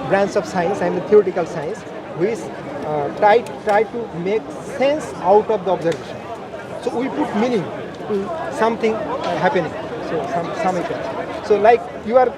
branch of science, I mean theoretical science, which try to make sense out of the observation. So we put meaning to something happening. So some effect. So like you are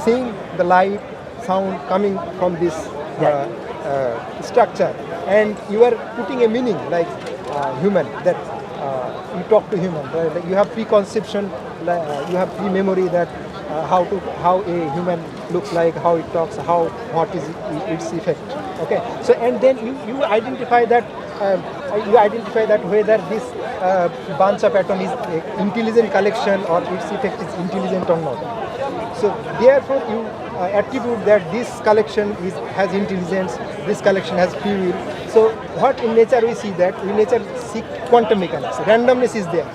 seeing the light, sound coming from this structure, and you are putting a meaning like human, that you talk to human. Right? You have preconception, you have pre-memory that how a human looks like, how it talks, what is its effect. Okay. So and then you identify that whether this bunch of atom is intelligent collection or its effect is intelligent or not. So therefore you attribute that this collection has intelligence, this collection has free will. So what in nature we see that in nature see quantum mechanics, randomness is there.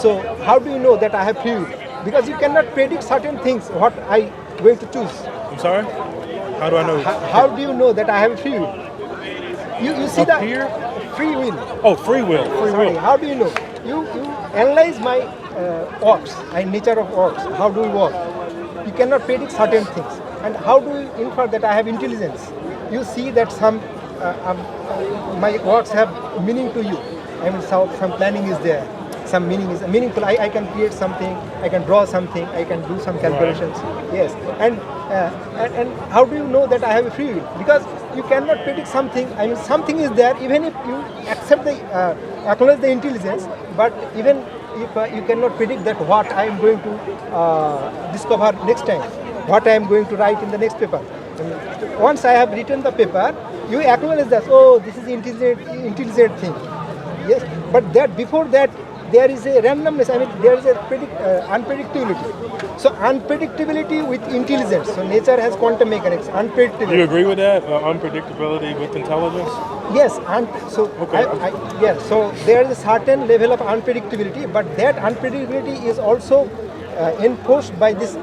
So how do you know that I have free will? Because you cannot predict certain things what I going to choose. I'm sorry? How do I know? How do you know that I have free will? You see that here? Free will. Oh, free will. Free will. How do you know? You analyze my works, nature of works. How do we work? You cannot predict certain things. And how do you infer that I have intelligence? You see that some my works have meaning to you. I mean, some planning is there. Some meaning is meaningful. I can create something. I can draw something. I can do some calculations. Right. Yes. And how do you know that I have a free will? Because you cannot predict something. I mean, something is there. Even if you accept acknowledge the intelligence, but even if you cannot predict that what I am going to discover next time, what I am going to write in the next paper. Once I have written the paper, you acknowledge that, oh, this is intelligent thing. Yes, but that before that there is a randomness. I mean, there is a unpredictability. So unpredictability with intelligence. So nature has quantum mechanics. Unpredictability. Do you agree with that? Unpredictability with intelligence? Yes. So okay. Yes. So there is a certain level of unpredictability, but that unpredictability is also enforced by this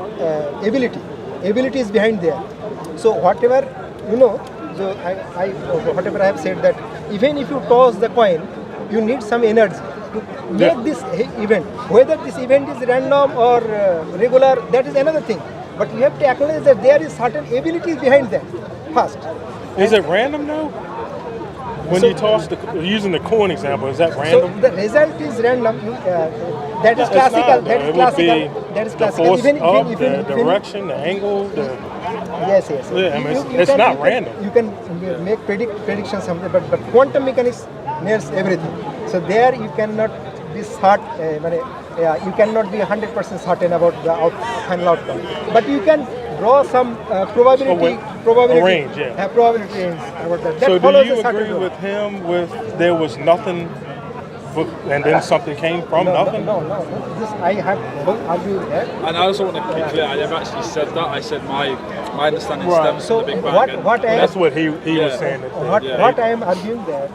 ability. Ability is behind there. So whatever so whatever I have said, that even if you toss the coin, you need some energy to make this event. Whether this event is random or regular, that is another thing. But you have to acknowledge that there is certain abilities behind that first. Is it random though? When you toss using the coin example, is that random? So the result is random. That is classical. That is classical. That is classical. The direction, the angle. Yes. Yeah, I mean, it's not random. You can make predictions, but quantum mechanics nails everything. So there you cannot be you cannot be 100% certain about the final outcome. But you can draw some probability range, yeah. Probability range about that. So do you agree with him with there was nothing and then something came from nothing? No. This I have argued that. And I also want to be clear, I never actually said that. I said my understanding stems from the Big Bang. That's what he was saying. What I am arguing that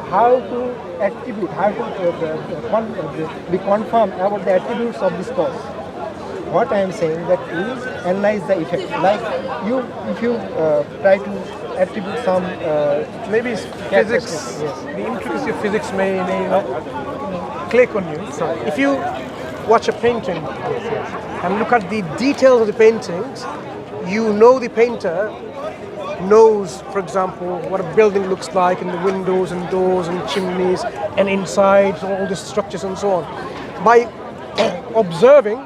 how to attribute, how to be confirmed about the attributes of this cause. What I am saying that is analyze the effect. Like if you try to attribute some maybe physics. Yes. The intricacy of physics may not click on you. Sorry. If you watch a painting and look at the details of the paintings, you know the painter knows, for example, what a building looks like, and the windows and doors and chimneys and inside all the structures and so on. By observing,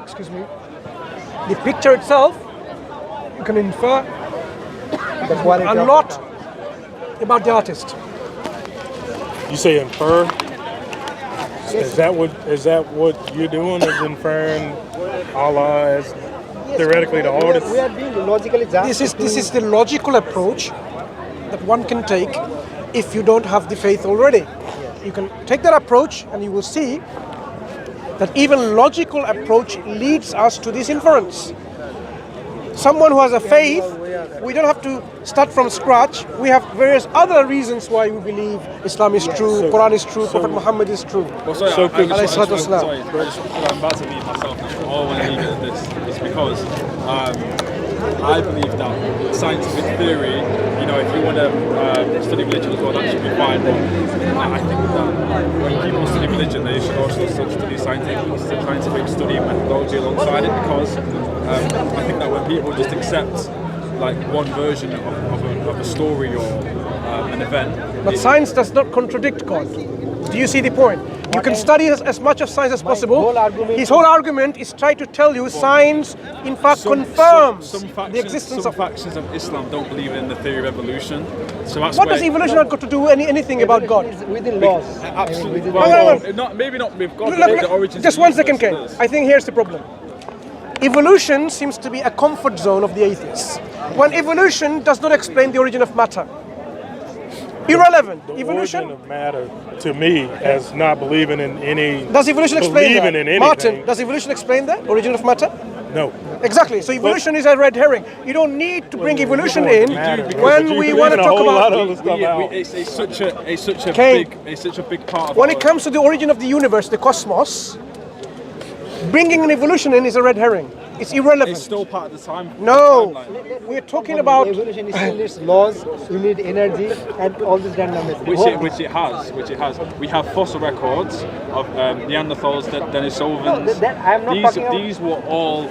the picture itself, you can infer a lot about the artist. You say infer? Yes. Is that what you're doing? Is inferring Allah as theoretically the artist? We are being logically just. This is the logical approach that one can take if you don't have the faith already. Yes. You can take that approach and you will see that even logical approach leads us to this inference. Someone who has a faith, we don't have to start from scratch. We have various other reasons why we believe Islam is true, Quran is true, Prophet Muhammad is true. Well, sorry, I'm about to leave myself now. All I want to leave it at this is because I believe that scientific theory, if you want to study religion as well, that should be fine. But I think that when people study religion, they should also study scientific study and methodology alongside it, because I think that when people just accept like one version of a story or an event. But science does not contradict God. Do you see the point? You can study as much of science as possible. His whole argument is try to tell you science, in fact, confirms the existence some of... factions of Islam don't believe in the theory of evolution. So that's What does evolution have got to do anything about God? It's within laws. Absolutely. Maybe not with God. Look, the origins. just of the one second, Ken. universe. I think here's the problem. Evolution seems to be a comfort zone of the atheists. When evolution does not explain the origin of matter. Irrelevant. The Evolution. origin of matter, to me, as not believing in any. Does evolution explain believing that? in anything. Martin, does evolution explain that? Origin of matter? No. Exactly. So evolution is a red herring. You don't need to bring evolution in when we want to a talk whole lot about. of other stuff out. It's such a Kane, big part of when our, it comes to the origin of the universe, the cosmos, bringing an evolution in is a red herring. It's irrelevant. It's still part of the time. No, timeline. we're talking about. Evolution is still its laws. You need energy and all this randomness. Which it has. We have fossil records of Neanderthals, Denisovans. No, that I'm not talking about. These were all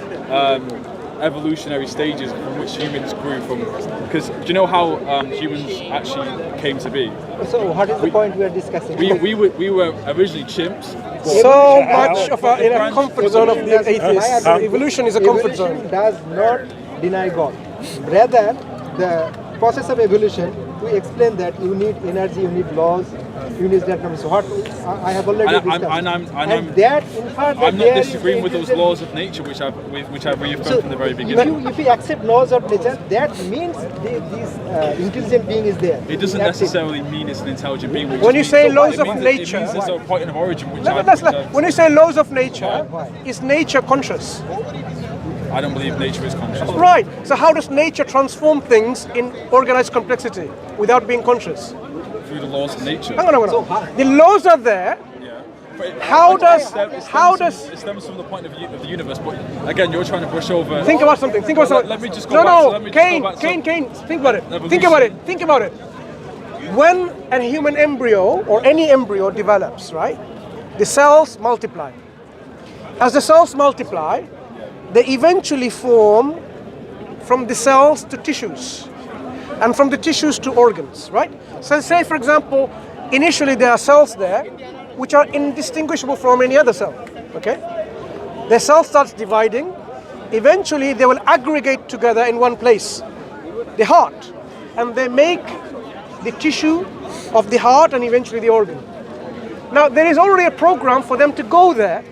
evolutionary stages from which humans grew from. Because do you know how humans actually came to be? So what is the point we are discussing? We were originally chimps. So much of in a comfort zone of the atheists. Evolution is a comfort zone. Evolution does not deny God. Rather, the process of evolution, we explain that you need energy, you need laws, you need that number. So what I have already discussed. I'm not disagreeing with those laws of nature, which I've reaffirmed from the very beginning. If you accept laws of nature, that means this intelligent being is there. It doesn't necessarily mean it's an intelligent being. When you say laws of nature, it means there's a point of origin. Which when you say laws of nature, is nature conscious? I don't believe nature is conscious. Right. So how does nature transform things in organized complexity without being conscious? Through the laws of nature. Hang on. The laws are there. Yeah. It stems from the point of view of the universe, but again, you're trying to brush over. Think about something. Let me just go back. Kane. Think about it. Think about it. When a human embryo or any embryo develops, right? The cells multiply. As the cells multiply, they eventually form from the cells to tissues, and from the tissues to organs, right? So say, for example, initially there are cells there which are indistinguishable from any other cell, okay? The cell starts dividing. Eventually they will aggregate together in one place, the heart, and they make the tissue of the heart and eventually the organ. Now there is already a program for them to go there.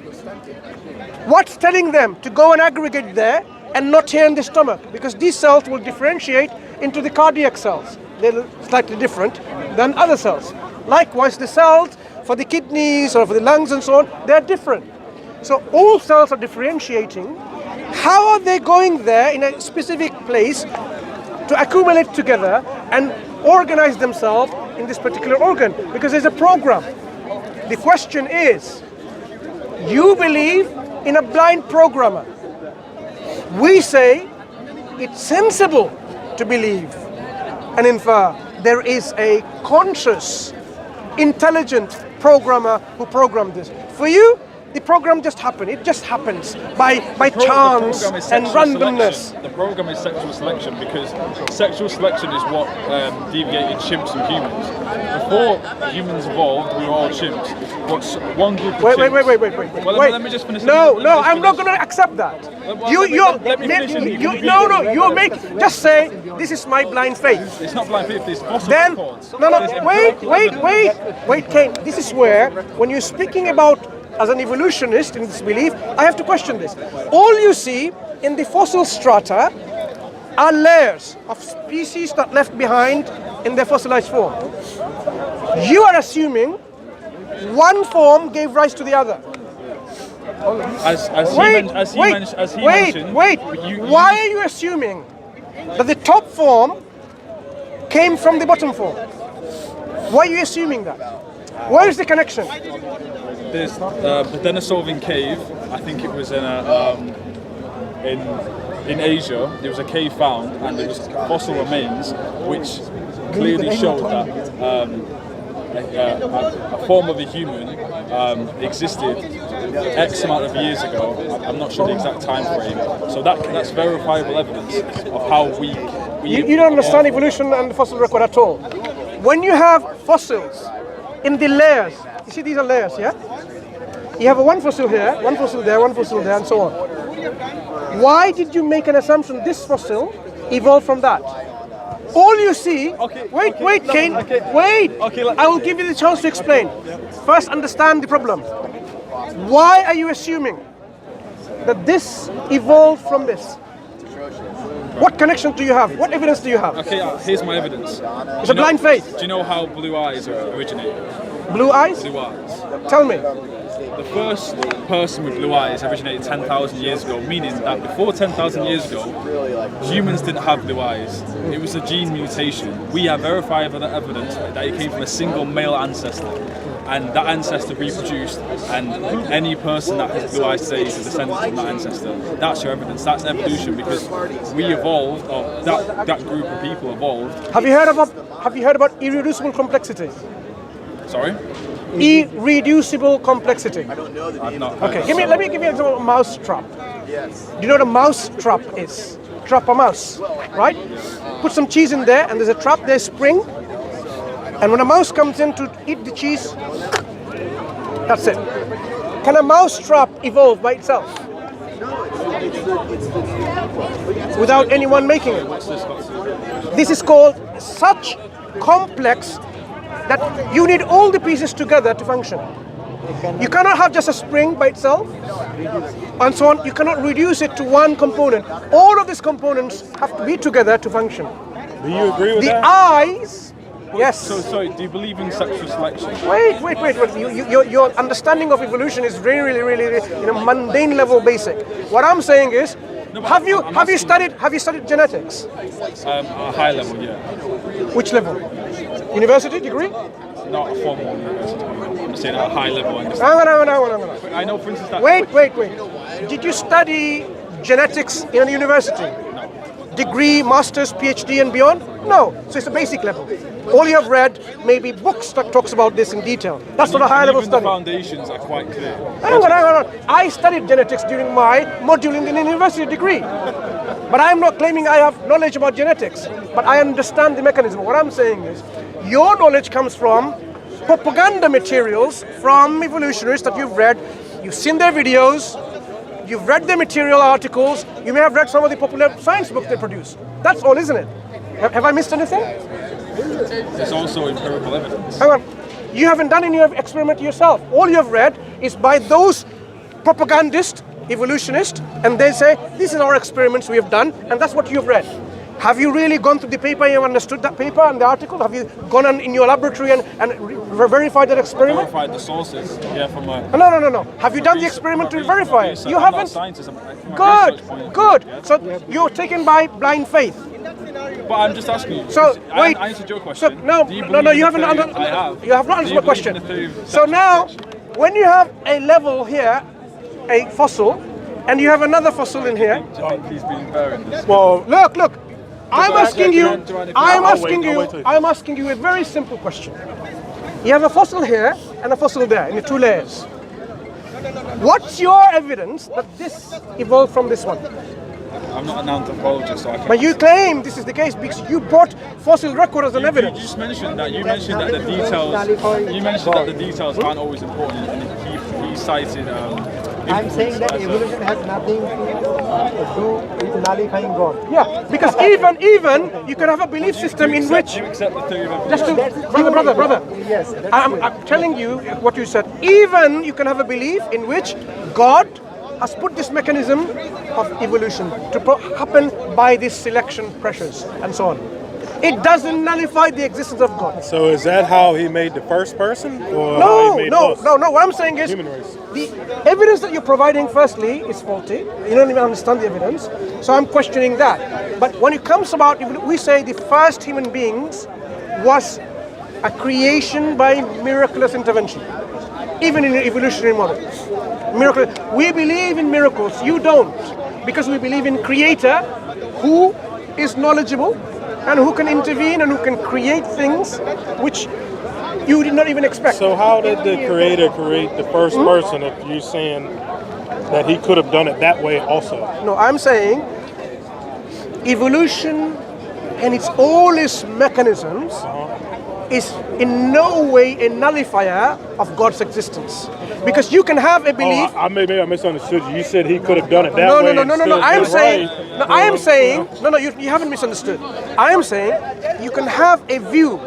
What's telling them to go and aggregate there and not here in the stomach? Because these cells will differentiate into the cardiac cells. They're slightly different than other cells. Likewise, the cells for the kidneys or for the lungs and so on, they're different. So all cells are differentiating. How are they going there in a specific place to accumulate together and organize themselves in this particular organ? Because there's a program. The question is, you believe in a blind programmer. We say it's sensible to believe and infer there is a conscious, intelligent programmer who programmed this. For you, the program just happened. It just happens by chance and randomness. The program is sexual selection because sexual selection is what deviated chimps from humans. Before humans evolved, we were all chimps. One group of chimps. Wait. Let me just finish. No, I'm not going to accept that. Just say this is my blind faith. It's not blind faith. It's fossil Then records. wait, Kane. This is where when you're speaking about as an evolutionist in this belief, I have to question this. All you see in the fossil strata are layers of species that left behind in their fossilized form. You are assuming one form gave rise to the other. Why are you assuming that the top form came from the bottom form? Why are you assuming that? Where is the connection? There's the Denisovan cave. I think it was in Asia. There was a cave found, and there was fossil remains which clearly showed that a form of a human existed X amount of years ago. I'm not sure the exact time frame. So that's verifiable evidence of how weak You don't understand evolution and the fossil record at all. When you have fossils in the layers, you see these are layers, yeah? You have one fossil here, one fossil there, one fossil there, and so on. Why did you make an assumption this fossil evolved from that? All you see, wait, Kane, wait. I will give you the chance to explain. First, understand the problem. Why are you assuming that this evolved from this? What connection do you have? What evidence do you have? Okay, here's my evidence. It's a blind faith. Do you know how blue eyes originate? Blue eyes? Blue eyes. Tell me. The first person with blue eyes originated 10,000 years ago, meaning that before 10,000 years ago, humans didn't have blue eyes. It was a gene mutation. We have verifiable evidence that it came from a single male ancestor. And that ancestor reproduced, and any person that has blue eyes today is a descendant from that ancestor. That's your evidence. That's evolution, because we evolved, or that group of people evolved. Have you heard about irreducible complexity? Sorry? Irreducible complexity. I've not. Okay, let me give you an example of a mouse trap. Yes. Do you know what a mouse trap is? Trap a mouse, right? Put some cheese in there, and there's a trap, there's spring. And when a mouse comes in to eat the cheese, that's it. Can a mouse trap evolve by itself? Without anyone making it? This is called such complex that you need all the pieces together to function. You cannot have just a spring by itself, and so on. You cannot reduce it to one component. All of these components have to be together to function. Do you agree with that? The eyes. Yes. So, sorry, do you believe in sexual selection? Wait. Your understanding of evolution is really, mundane level basic. What I'm saying is, have you studied genetics? A high level, yeah. Which level? University degree? Not a formal university. I'm saying at a high level. Hang on. I know, for instance, that. Wait. Did you study genetics in a university? No. Degree, master's, PhD, and beyond? No. So it's a basic level. All you have read may be books that talks about this in detail. That's not a high level study. The foundations are quite clear. Hang on. I studied genetics during my module in the university degree. But I'm not claiming I have knowledge about genetics. But I understand the mechanism. What I'm saying is, your knowledge comes from propaganda materials from evolutionists that you've read. You've seen their videos. You've read their material articles. You may have read some of the popular science books they produce. That's all, isn't it? Have I missed anything? There's also empirical evidence. Hang on. You haven't done any experiment yourself. All you have read is by those propagandists, evolutionists, and they say, this is our experiments we have done, and that's what you've read. Have you really gone through the paper and understood that paper and the article? Have you gone in your laboratory and verified that experiment? Verified the sources, yeah, from a... No. Have you done the experiment to verify it? You haven't? Good. So you're taken by blind faith. But I'm just asking you. So wait. I answered your question. So no. You haven't answered. You have not answered my question. So now, when you have a level here, a fossil, and you have another fossil in here. Do you think he's being fair in this? Well, look. I'm asking you a very simple question. You have a fossil here and a fossil there in the two layers. What's your evidence that this evolved from this one? I'm not an anthropologist, so I can't. But you claim this is the case because you brought fossil record as an evidence. You just mentioned that. You mentioned that the details aren't always important, and he cited. I'm saying that evolution has nothing to do with nullifying God. Yeah, because even you can have a belief system in which. You accept the theory of evolution. Just to, brother. Yes. I'm telling you what you said. Even you can have a belief in which God has put this mechanism of evolution to happen by these selection pressures and so on. It doesn't nullify the existence of God. So is that how he made the first person? Or No. What I'm saying is, human race? the evidence that you're providing, firstly, is faulty. You don't even understand the evidence. So I'm questioning that. But when it comes about, we say the first human beings was a creation by miraculous intervention. Even in evolutionary models. We believe in miracles. You don't. Because we believe in Creator who is knowledgeable and who can intervene and who can create things which you did not even expect. So how did the Creator create the first person if you're saying that he could have done it that way also? No, I'm saying evolution and it's all its mechanisms is in no way a nullifier of God's existence. Because you can have a belief. Maybe I misunderstood you. You said he could have done it that No, way. no. I am saying, you haven't misunderstood. I am saying you can have a view,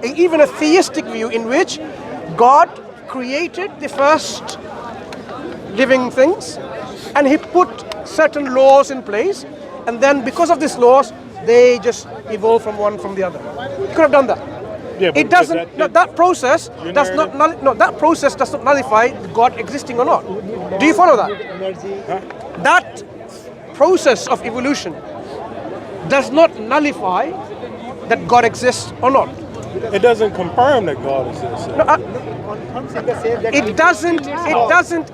even a theistic view, in which God created the first living things, and he put certain laws in place, and then because of these laws, they just evolve from one from the other. You could have done that. Yeah, it doesn't. That process does not. That process does not nullify God existing or not. Do you follow that? That process of evolution does not nullify that God exists or not. It doesn't confirm that God exists.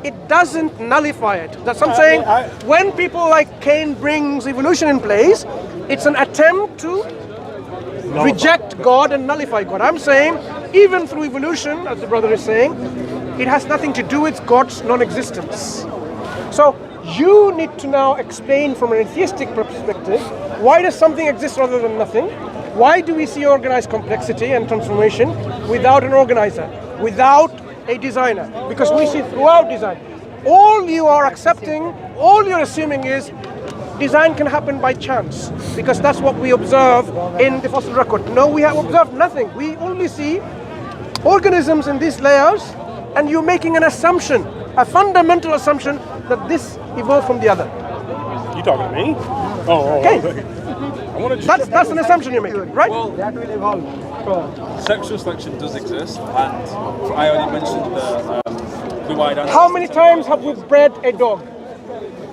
It doesn't nullify it. That's what I'm saying. When people like Cain brings evolution in place, it's an attempt to reject God and nullify God. I'm saying, even through evolution, as the brother is saying, it has nothing to do with God's non-existence. So you need to now explain from an atheistic perspective, why does something exist rather than nothing? Why do we see organized complexity and transformation without an organizer, without a designer? Because we see throughout design. All you are accepting, all you're assuming is design can happen by chance, because that's what we observe in the fossil record. No, we have observed nothing. We only see organisms in these layers, and you're making an assumption, a fundamental assumption that this evolved from the other. You talking to me? Oh, okay. That's an assumption you're making, right? Well, that will evolve. Sexual selection does exist, and I already mentioned the blue-eyed ancestors. How many times have we bred a dog?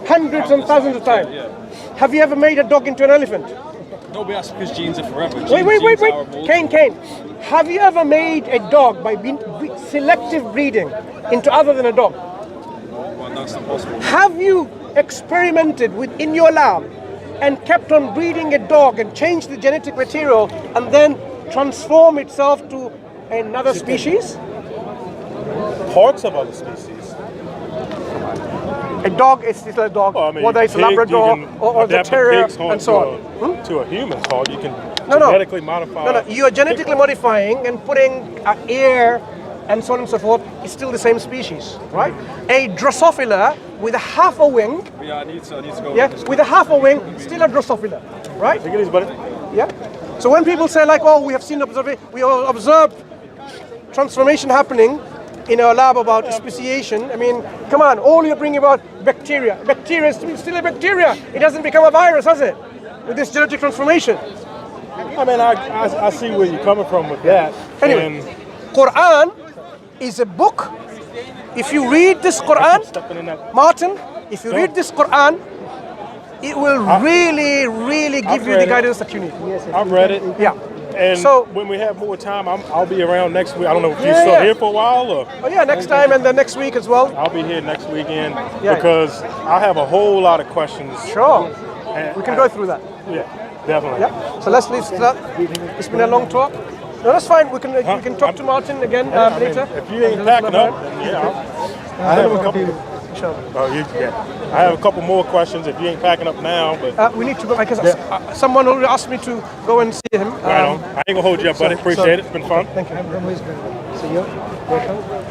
Hundreds and thousands of times. Yeah. Have you ever made a dog into an elephant? Nobody asks because genes are forever. Wait. Cain. Have you ever made a dog by selective breeding into other than a dog? Well, that's not possible. Have you experimented in your lab and kept on breeding a dog and changed the genetic material and then transform itself to another species? Parts of other species. A dog is still a dog, whether it's a Labrador or the Terrier and so on. To a human's heart, you can genetically modify. No, you are genetically modifying and putting ear and so on and so forth. It's still the same species, right? A Drosophila with a half a wing. Yeah, I need to go. Yeah, with a half a wing, still a Drosophila, right? Take it easy, buddy. Yeah. So when people say like, oh, we have observed transformation happening in our lab about speciation. I mean, come on, all you're bringing about bacteria. Bacteria is still a bacteria. It doesn't become a virus, has it? With this genetic transformation. I mean, I see where you're coming from with that. Anyway, Quran is a book. If you read this Quran, Martin, if you read this Quran, it will really give you the guidance that you need. Yes. I've read it. Yeah. And so when we have more time, I'll be around next week. I don't know if you're still here for a while or. Oh yeah, next time and then next week as well. I'll be here next weekend because I have a whole lot of questions. Sure. We can go through that. Yeah, definitely. Yeah. So let's leave that. It's been a long talk. No, that's fine. We can talk to Martin again later. If you ain't packing up, then I have a couple. I have a couple more questions if you ain't packing up now. But we need to go because someone already asked me to go and see him. Right on. I ain't gonna hold you up, buddy. Appreciate it. It's been fun. Thank you. So you welcome.